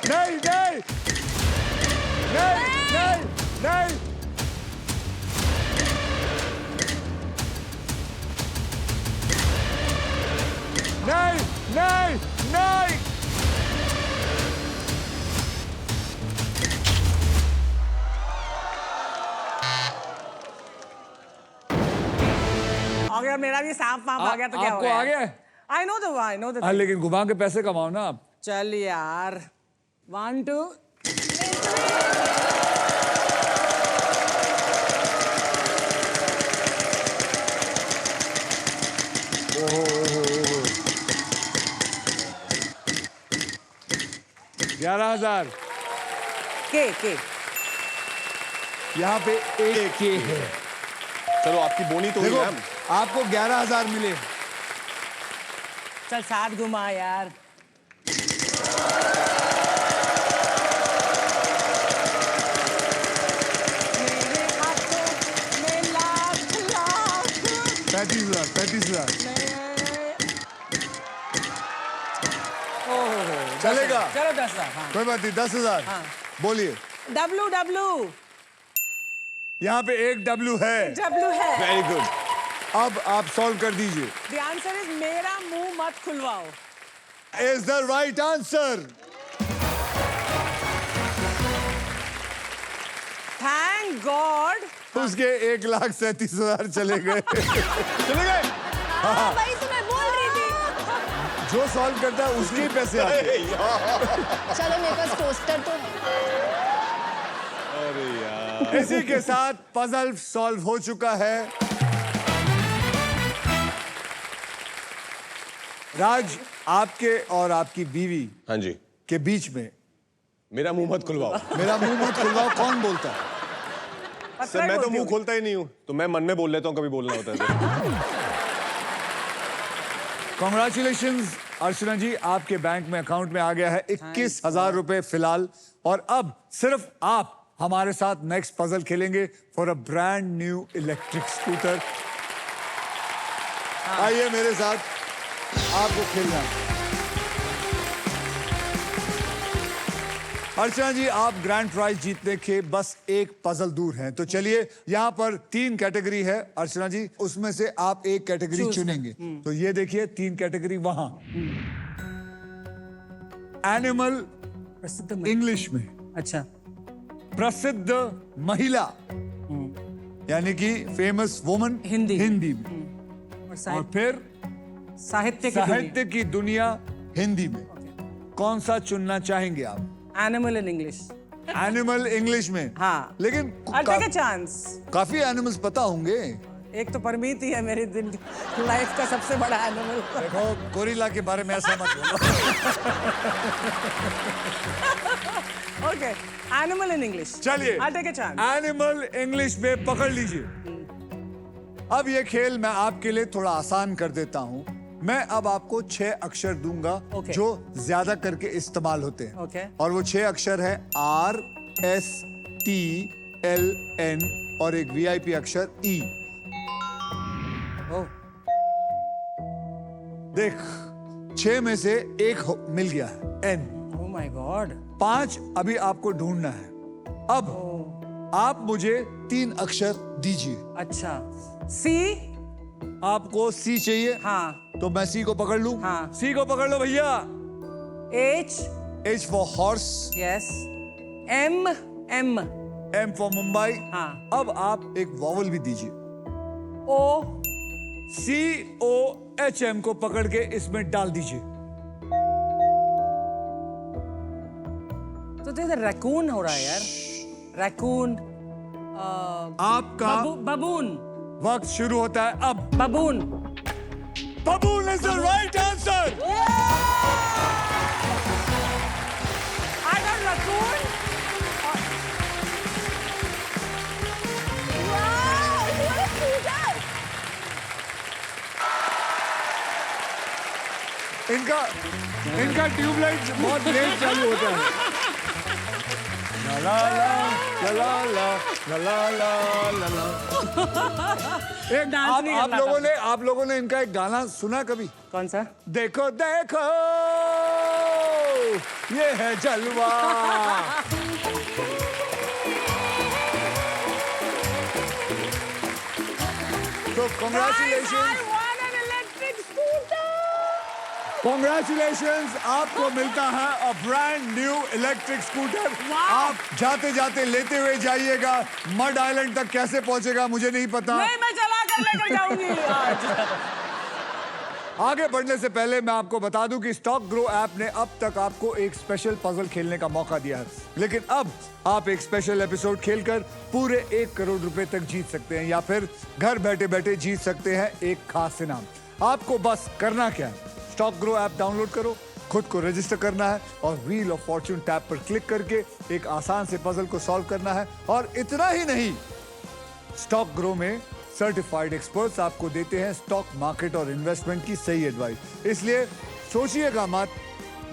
नहीं नहीं नहीं नहीं नहीं नहीं नहीं नहीं नहीं आ गया मेरा भी सांप वाप आ गया तो क्या हो आपको आ गया? आई नो द हाँ, लेकिन घुमा के पैसे कमाओ ना आप। चल यार 1 2 11,000। के यहाँ पे एक के है। चलो आपकी बोनी तो हुई देखो मैम। आपको 11,000 मिले। चल साथ घुमा यार। मेरे हाथों में लाख लाख 35,000 35,000 चलेगा? चलो 10,000 हाँ। कोई बात नहीं, 10,000। हाँ। बोलिए। डब्लू डब्लू यहाँ पे एक डब्ल्यू है। डब्लू है। Very good. अब आप सॉल्व कर दीजिए। द आंसर इज मेरा मुंह मत खुलवाओ। Is the right answer. Thank God. उसके 1,37,000 चले गए। चले गए। हाँ, वही तो मैं बोल रही थी। जो सॉल्व करता है उसके ही पैसे आते हैं। चलो मेरे पास टोस्टर तो है। अरे यार। इसी के साथ पजल सॉल्व हो चुका है। राज, आपके और आपकी बीवी हाँ जी। के बीच में मेरा मुंह मत खुलवाओ। मेरा मुंह मत खुलवाओ कौन बोलता है? सर मैं तो मुंह खोलता ही नहीं हूँ, तो मैं मन में बोल लेता हूँ कभी बोलना होता है तो। कॉन्ग्रेचुलेशंस अर्चना जी, आपके बैंक में अकाउंट में आ गया है 21,000 रुपए फिलहाल। और अब सिर्फ आप हमारे साथ नेक्स्ट पजल खेलेंगे for a brand new electric scooter. आइए मेरे साथ, आपको खेलना है। अर्चना जी, आप ग्रैंड प्राइज जीतने के बस एक पजल दूर हैं। तो चलिए, यहाँ पर 3 कैटेगरी है अर्चना जी, उसमें से आप एक कैटेगरी चुनेंगे। तो ये देखिए 3 कैटेगरी वहां। एनिमल प्रसिद्ध इंग्लिश में, अच्छा प्रसिद्ध महिला यानी कि फेमस वुमन हिंदी। हिंदी में, और फिर साहित्य साहित्य की दुनिया हिंदी में। कौन सा चुनना चाहेंगे आप? Animal in English. Animal English में? हाँ। लेकिन I'll take a chance। काफी एनिमल्स पता होंगे। एक तो परमीत ही है मेरी दिन लाइफ का सबसे बड़ा एनिमल। देखो, गोरिल्ला के बारे में ऐसा मत बोलो। Okay, animal in English. चलिए, I'll take a chance। Animal English में पकड़ लीजिए। अब ये खेल मैं आपके लिए थोड़ा आसान कर देता हूँ। मैं अब आपको 6 अक्षर दूंगा Okay। जो ज्यादा करके इस्तेमाल होते हैं। Okay। और वो 6 अक्षर है R S T L N और एक VIP अक्षर E। ओह, देख, 6 में से एक मिल गया है N। Oh my God. 5 अभी आपको ढूंढना है। अब आप मुझे 3 अक्षर दीजिए। अच्छा, सी। आपको C चाहिए? हाँ। तो मैं C को पकड़ लूं? हाँ। C को पकड़ लो भैया। H। H for horse, yes. M। M। M for Mumbai. हाँ। अब आप एक वॉवल भी दीजिए। O। COHM को पकड़ के इसमें डाल दीजिए। तो इधर रैकून हो रहा है यार। रैकून। आपका बबून। वक्त शुरू होता है अब। बबून। Baboon is the right answer. I got raccoon. इनका ट्यूबलाइट बहुत लेट चालू होता है। ला ला ला ला ला ला ला ला ला ला। एक डांस नहीं करना आप लोगों ने इनका एक गाना सुना कभी? कौन सा? देखो देखो ये है जलवा। तो congratulations, congratulations, आपको मिलता है a brand new electric scooter। आप जाते जाते लेते हुए जाइएगा। मड आइलैंड तक कैसे पहुंचेगा मुझे नहीं पता। नहीं, मैं चला कर लेकर जाऊंगी आज। आगे बढ़ने से पहले मैं आपको बता दूं कि स्टॉक ग्रो ऐप ने अब तक आपको एक स्पेशल पजल खेलने का मौका दिया है, लेकिन अब आप एक स्पेशल एपिसोड खेलकर पूरे 1 करोड़ रुपए तक जीत सकते हैं, या फिर घर बैठे बैठे जीत सकते हैं एक खास इनाम। आपको बस करना क्या है, स्टॉक ग्रो ऐप डाउनलोड करो, खुद को रजिस्टर करना है और व्हील ऑफ फॉर्च्यून टैब पर क्लिक करके एक आसान से पजल को सॉल्व करना है। और इतना ही नहीं, स्टॉक ग्रो में सर्टिफाइड एक्सपर्ट्स आपको देते हैं स्टॉक मार्केट और इन्वेस्टमेंट की सही एडवाइस। इसलिए सोचिएगा मत,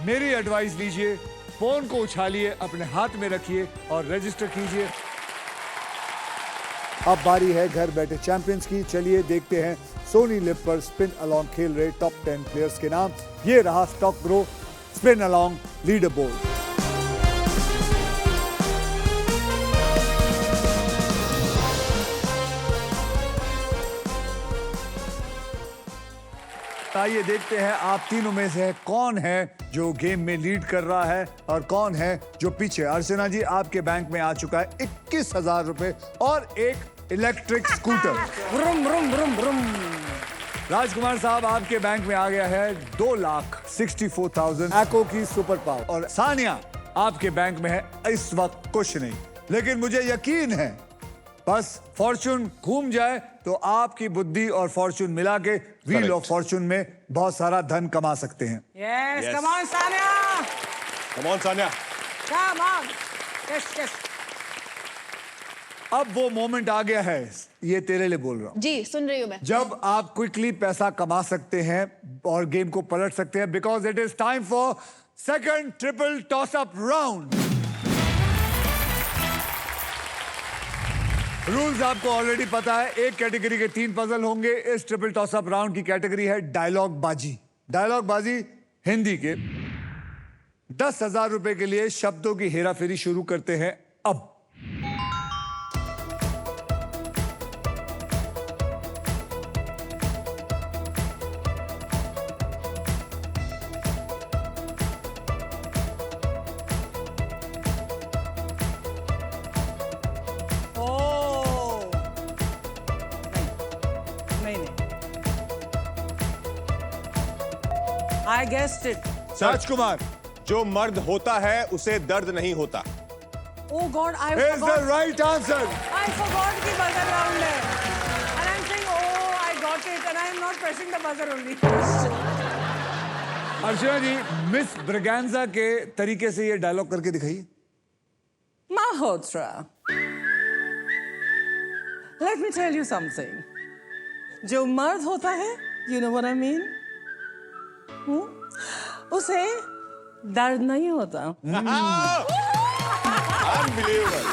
मेरी एडवाइस लीजिए, फोन को उछालिए, अपने हाथ में रखिए और रजिस्टर कीजिए। अब बारी है घर बैठे चैंपियंस की। चलिए देखते हैं सोनी लिव पर स्पिन अलोंग खेल रहे टॉप 10 प्लेयर्स के नाम। ये रहा stock grow spin along leader board. आइए देखते हैं आप तीनों में से कौन है जो गेम में लीड कर रहा है और कौन है जो पीछे। अर्चना जी, आपके बैंक में आ चुका है 21,000 रुपए और एक इलेक्ट्रिक स्कूटर। ब्रुम ब्रुम ब्रुम ब्रुम। राजकुमार साहब, आपके बैंक में आ गया है 2,64,000 एको की सुपर पावर। और सानिया, आपके बैंक में है इस वक्त कुछ नहीं, लेकिन मुझे यकीन है बस फॉर्चून घूम जाए तो आपकी बुद्धि और फॉर्चून मिला के व्हील ऑफ फॉर्चून में बहुत सारा धन कमा सकते हैं। Yes, come on, Sanya. Come on, Sanya. Come on. Yes, yes. अब वो मोमेंट आ गया है, ये तेरे लिए बोल रहा हूँ। जी सुन रही हूँ मैं। जब आप क्विकली पैसा कमा सकते हैं और गेम को पलट सकते हैं, because it is time for second triple toss up round. Rules आपको ऑलरेडी पता है। एक कैटेगरी के 3 पजल होंगे। इस ट्रिपल टॉस अप राउंड की कैटेगरी है डायलॉग बाजी। डायलॉग बाजी हिंदी के 10,000 रुपए के लिए शब्दों की हेराफेरी शुरू करते हैं अब। I guessed it. राजकुमार, जो मर्द होता है उसे दर्द नहीं होता। Oh God, I is the forgot. right answer. I forgot कि buzzer round है. And I'm saying, oh, I got it, and I'm not pressing the buzzer only. Archana ji, Miss Braganza के तरीके से ये डायलॉग करके दिखाइए। Malhotra. Let me tell you something. जो मर्द होता है, you know what I mean? उसे दर्द नहीं होता। Unbelievable.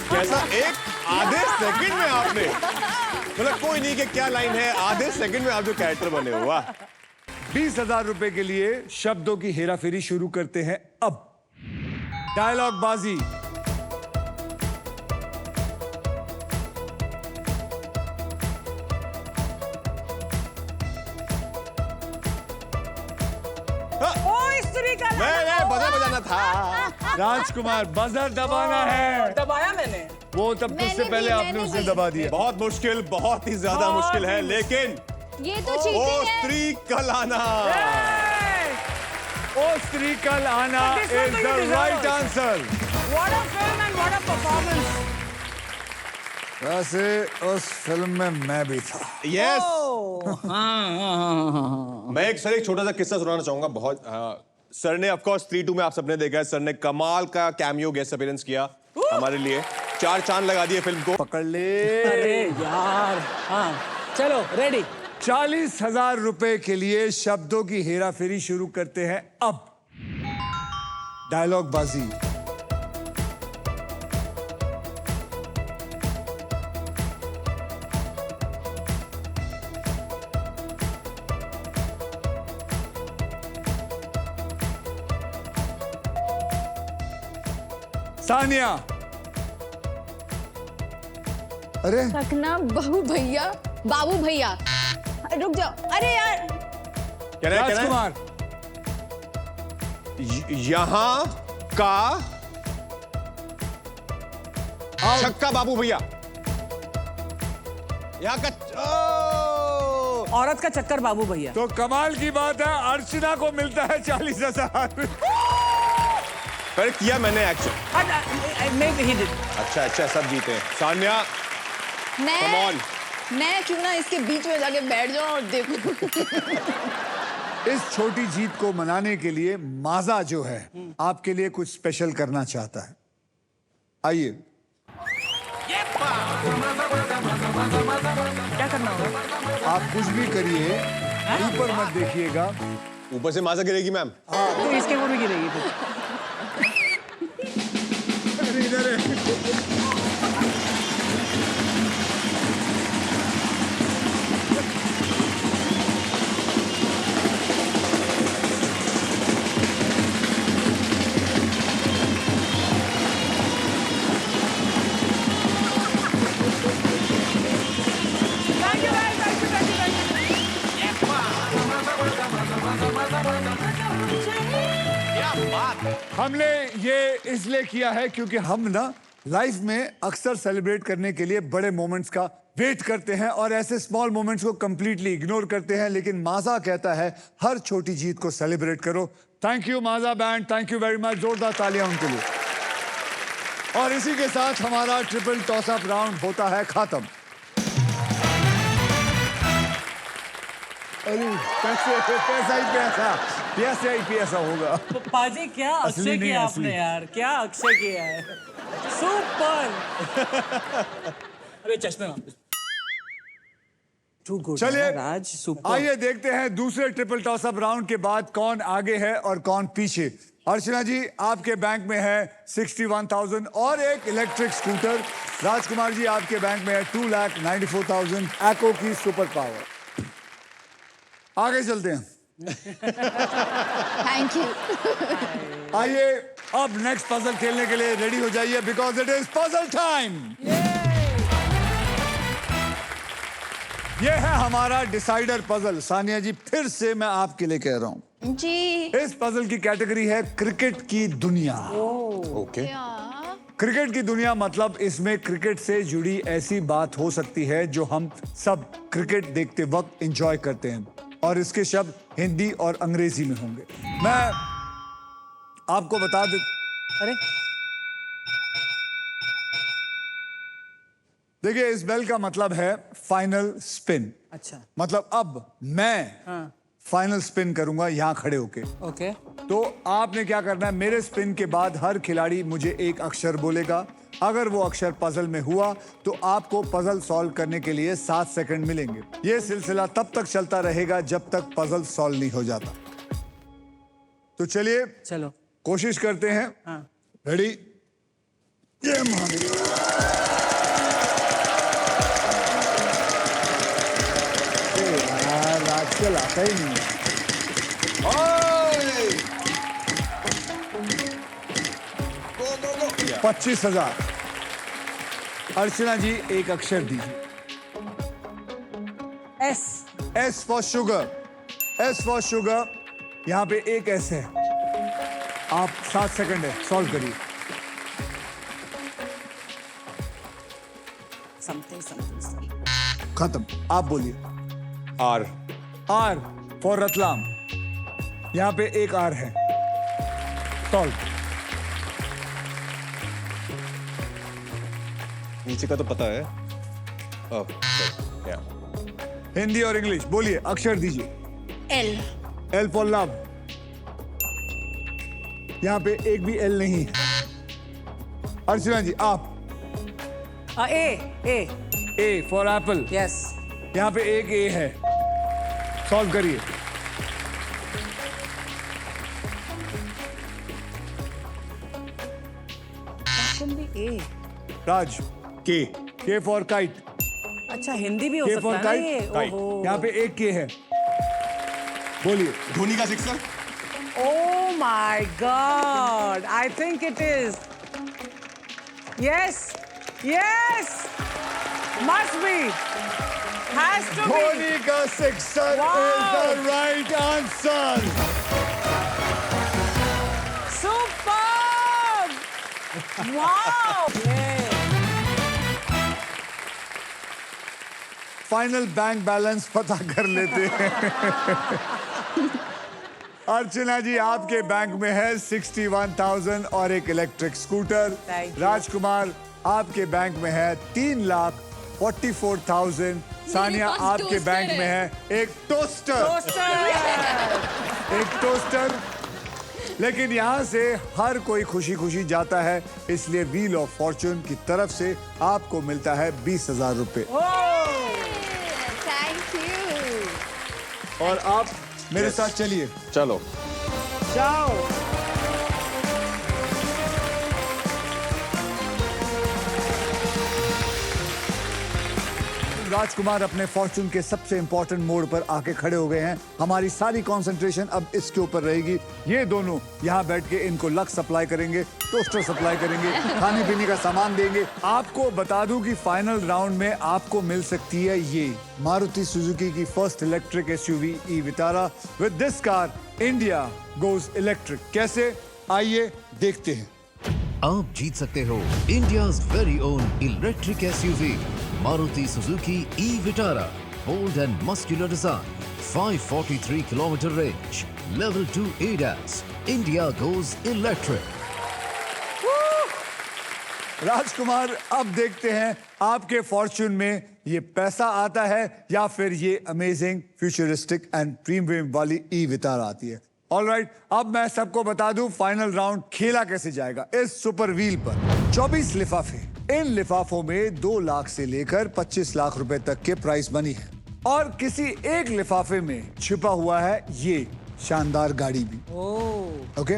कैसा एक आधे सेकंड में आपने, मतलब कोई नहीं कि क्या लाइन है, आधे सेकंड में आप जो कैरेक्टर बने हुआ। 20,000 रुपए के लिए शब्दों की हेराफेरी शुरू करते हैं अब। डायलॉग बाजी। मैं बजा बजाना था। राजकुमार, बजर दबाना है। दबाया मैंने। वो तब तुझसे पहले आपने उसे दबा दिया। बहुत मुश्किल, बहुत ही ज्यादा मुश्किल है, लेकिन ये तो ओ चीटिंग है। स्त्री कल आना। ओ स्त्री कल आना This is one the you right deserve. Answer. What a film and what a performance. वैसे उस फिल्म में मैं भी था। यस हाँ। मैं एक छोटा सा किस्सा सुनाना चाहूंगा। बहुत सर ने ऑफ कोर्स 3-2 में आप सबने देखा है, सर ने कमाल का कैमियो गेस्ट अपीयरेंस किया हमारे लिए। 4 चांद लगा दिए फिल्म को। पकड़ ले। अरे यार, हाँ चलो रेडी। 40,000 रुपए के लिए शब्दों की हेराफेरी शुरू करते हैं अब। डायलॉग बाजी। सानिया। अरे सकना बहू भैया, बाबू भैया, रुक जाओ। अरे यार, क्या है? राजकुमार। यहाँ का छक्का बाबू भैया। यहाँ का औरत का चक्कर बाबू भैया। तो कमाल की बात है, अर्चना को मिलता है 40,000। पर किया मैंने एक्शन। नहीं did। अच्छा सब जीते हैं। Sanya come on। मैं क्यों ना इसके बीच में जाके बैठ जाऊं और देखूं। इस छोटी जीत को मनाने के लिए माजा जो है आपके लिए कुछ स्पेशल करना चाहता है। आइए। क्या करना होगा? आप कुछ भी करिए, ऊपर मत देखिएगा। ऊपर से माजा गिरेगी मैम। तो इसके ऊपर भी गिरेगी फिर। इधर है। हमने ये इसलिए किया है क्योंकि हम ना लाइफ में अक्सर सेलिब्रेट करने के लिए बड़े मोमेंट्स का वेट करते हैं और ऐसे स्मॉल मोमेंट्स को कंप्लीटली इग्नोर करते हैं, लेकिन माजा कहता है हर छोटी जीत को सेलिब्रेट करो। Thank you Maaza band, thank you very much. जोरदार तालियां उनके लिए। और इसी के साथ हमारा ट्रिपल टॉस अप राउंड होता है खत्म। अरे पैसा ही पैसा होगा। पाजी क्या असली अक्षय नहीं, किया असली। आपने यार, क्या अक्षय किया है। सुपर। अरे चश्मे वापस। Too good, चलिए राज, सुपर। आइए देखते हैं दूसरे ट्रिपल टॉस अप राउंड के बाद कौन आगे है और कौन पीछे। अर्चना जी, आपके बैंक में है 61,000 और एक इलेक्ट्रिक स्कूटर। राजकुमार जी, आपके बैंक में है 2,94,000 एको की सुपर पावर। आगे चलते हैं। Thank you. आइए अब नेक्स्ट पजल खेलने के लिए रेडी हो जाइए, because it is puzzle time. ये है हमारा डिसाइडर पजल। सानिया जी, फिर से मैं आपके लिए कह रहा हूं जी। इस पजल की कैटेगरी है क्रिकेट की दुनिया। ओके। क्रिकेट की दुनिया मतलब इसमें क्रिकेट से जुड़ी ऐसी बात हो सकती है जो हम सब क्रिकेट देखते वक्त एंजॉय करते हैं, और इसके शब्द हिंदी और अंग्रेजी में होंगे। मैं आपको बता दे। अरे देखिए, इस बेल का मतलब है फाइनल स्पिन। अच्छा, मतलब अब मैं फाइनल स्पिन करूंगा यहां खड़े होके। ओके। तो आपने क्या करना है, मेरे स्पिन के बाद हर खिलाड़ी मुझे एक अक्षर बोलेगा। अगर वो अक्षर पजल में हुआ तो आपको पजल सॉल्व करने के लिए 7 सेकंड मिलेंगे। ये सिलसिला तब तक चलता रहेगा जब तक पजल सॉल्व नहीं हो जाता। तो चलिए चलो कोशिश करते हैं। हाँ। रेडी? ये यार, आजकल आता ही नहीं है। 25,000। अर्चना जी, एक अक्षर दीजिए। S. S for sugar. S for sugar. यहां पे एक एस है। आप 7 सेकंड है, सॉल्व करिए। समथिंग। खत्म। आप बोलिए। आर। R for Ratlam. यहां पे एक आर है। सॉल्व। नीचे का तो पता है। Oh, sorry. Yeah. हिंदी और इंग्लिश बोलिए, अक्षर दीजिए। एल। L for love. यहाँ पे एक भी एल नहीं है। अर्चना जी आप। A. A for apple. Yes. यहाँ पे एक ए है, सॉल्व करिए। ए। राज। के। के फॉर काइट। अच्छा हिंदी भी हो के सकता फॉर है ना काइट। ये। ओहो। यहाँ पे एक के है, बोलिए। धोनी का sixer. Oh my God! I think it is. Yes, yes, must be, has to be. Dhoni का sixer Wow. Is the right answer. Superb! Wow! Yeah. Final bank balance पता कर लेते हैं। अर्चना जी आपके बैंक में है 61,000 और एक इलेक्ट्रिक स्कूटर। Thank you. राजकुमार आपके बैंक में है 3,44,000। सानिया पास आपके टोस्टर बैंक है। में है एक टोस्टर। Toaster. एक टोस्टर। लेकिन यहाँ से हर कोई खुशी खुशी जाता है, इसलिए व्हील ऑफ फॉर्चून की तरफ से आपको मिलता है 20,000 रुपए। Thank you. और आप मेरे Yes. साथ चलिए। चलो। Ciao. राजकुमार अपने फॉर्चून के सबसे इंपॉर्टेंट मोड़ पर आके खड़े हो गए हैं। हमारी सारी कंसंट्रेशन अब इसके ऊपर रहेगी। ये दोनों यहाँ बैठ के इनको लक्स सप्लाई करेंगे, टोस्टर सप्लाई करेंगे, खाने पीने का सामान देंगे। आपको बता दूं कि फाइनल राउंड में आपको मिल सकती है ये मारुति सुजुकी की first electric SUV E Vitara. With this car India goes electric. कैसे, आइए देखते हैं। आप जीत सकते हो India's very own electric SUV Maruti Suzuki E Vitara. Bold and muscular design, 543 kilometre range, level 2 ADAS। India goes electric. Rajkumar अब देखते हैं आपके फॉर्चून में ये पैसा आता है या फिर ये अमेजिंग फ्यूचरिस्टिक एंड प्रीमियम वाली ई विटारा आती है। ऑलराइट, अब मैं सबको बता दूं फाइनल राउंड खेला कैसे जाएगा। इस सुपर व्हील पर 24 लिफाफे, इन लिफाफों में 2 लाख से लेकर 25 लाख रुपए तक के प्राइस मनी है और किसी एक लिफाफे में छिपा हुआ है ये शानदार गाड़ी भी। ओके,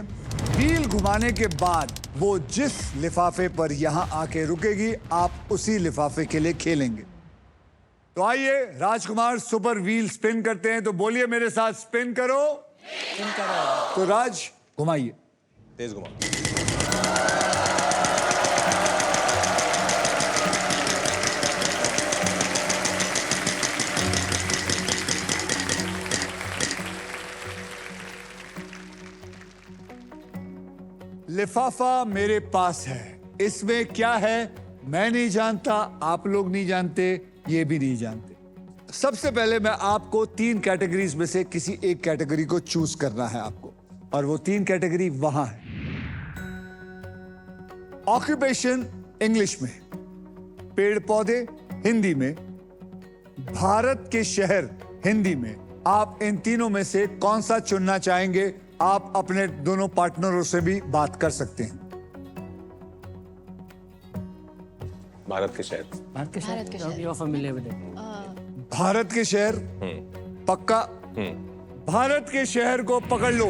व्हील घुमाने के बाद वो जिस लिफाफे पर यहाँ आके रुकेगी आप उसी लिफाफे के लिए खेलेंगे। तो आइए राजकुमार सुपर व्हील स्पिन करते हैं, तो बोलिए मेरे साथ, स्पिन करो। तो राज घुमाइए। तेज घुमा। लिफाफा मेरे पास है, इसमें क्या है मैं नहीं जानता, आप लोग नहीं जानते, ये भी नहीं जानते। सबसे पहले मैं आपको 3 कैटेगरीज में से किसी एक कैटेगरी को चूज करना है आपको, और वो 3 कैटेगरी वहां है। ऑक्यूपेशन इंग्लिश में, पेड़ पौधे हिंदी में, भारत के शहर हिंदी में। आप इन तीनों में से कौन सा चुनना चाहेंगे? आप अपने दोनों पार्टनरों से भी बात कर सकते हैं। भारत के शहर। भारत के भारत के शहर। You are familiar with it. Bharat के शहर पक्का? भारत के शहर को पकड़ लो।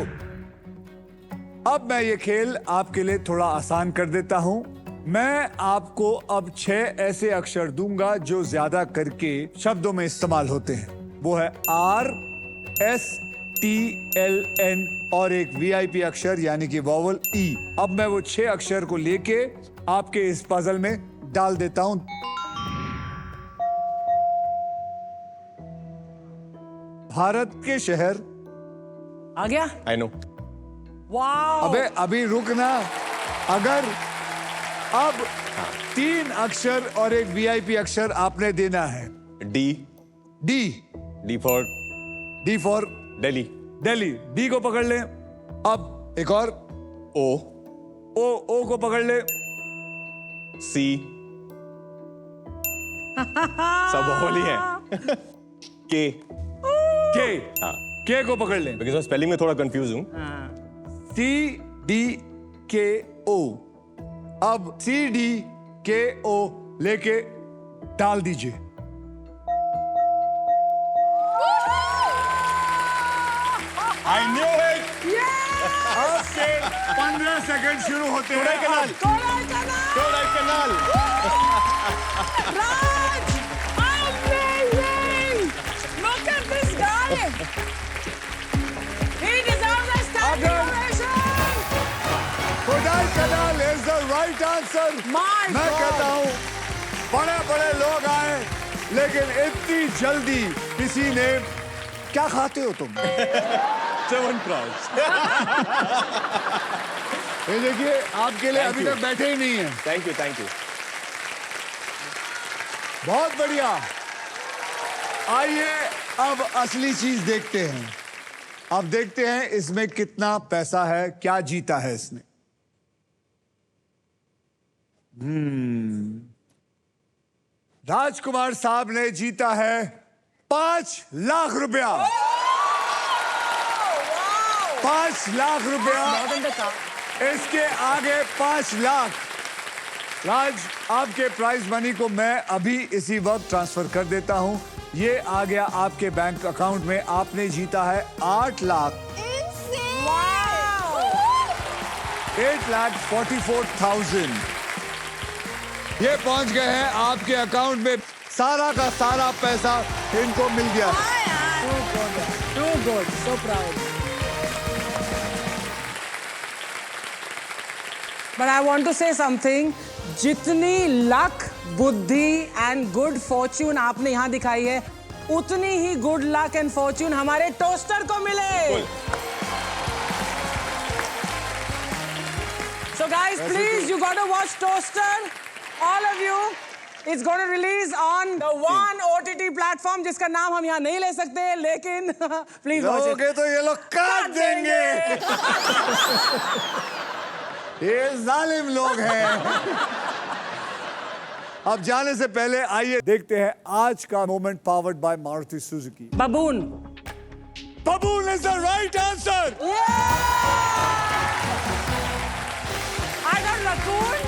अब मैं ये खेल आपके लिए थोड़ा आसान कर देता हूं। मैं आपको अब 6 ऐसे अक्षर दूंगा जो ज्यादा करके शब्दों में इस्तेमाल होते हैं। वो है R, S, T, L, N और एक VIP अक्षर यानी कि वॉवल E। अब मैं वो 6 अक्षर को लेके आपके इस पजल में डाल देता हूं। भारत के शहर। आ गया? I know. वाओ! अबे अभी रुकना। अगर अब 3 अक्षर और एक VIP अक्षर आपने देना है। D. D. D for D for Delhi. Delhi. D को पकड़ ले। अब एक और ओ। ओ। ओ को पकड़ ले। सी। सब होली है के के हाँ के को पकड़ लें। बिकॉज मैं स्पेलिंग में थोड़ा कंफ्यूज हूँ CDKO। अब CDKO लेके डाल दीजिए। I knew it। अब से 15 सेकंड शुरू होते हैं। Kodaikanal Kodaikanal Raj! Amazing! Look at this guy! He deserves a standing Agar- ovation! Kodaikanal is the right answer। My मैं God! कहता हूँ बड़े बड़े लोग आए, लेकिन इतनी जल्दी किसी ने क्या खाते हो तुम? च्यवनप्राश ये देखिए आपके लिए Thank अभी you। तक बैठे ही नहीं है। थैंक यू बहुत बढ़िया। आइए अब असली चीज देखते हैं। अब देखते हैं इसमें कितना पैसा है, क्या जीता है इसने। राजकुमार साहब ने जीता है 5 लाख रुपया। 5 लाख रुपया। इसके आगे 5 लाख। राज, आपके प्राइज मनी को मैं अभी इसी वक्त ट्रांसफर कर देता हूं। ये आ गया आपके बैंक अकाउंट में। आपने जीता है 8,44,000। ये पहुंच गए हैं आपके अकाउंट में। सारा का सारा पैसा इनको मिल गया। Too good, so proud. But I want to say something. जितनी लक, बुद्धि एंड गुड फॉर्च्यून आपने यहाँ दिखाई है, उतनी ही गुड लक एंड फॉर्च्यून हमारे टोस्टर को मिले। So guys, please, you got to watch Toaster. All of you. It's going to release on the one OTT platform जिसका नाम हम यहाँ नहीं ले सकते, लेकिन please watch it. लोगे तो ये लोग काट देंगे। ये जालिम लोग हैं। अब जाने से पहले आइए देखते हैं आज का moment powered by Maruti Suzuki. Baboon. Baboon is the right answer। I got raccoon.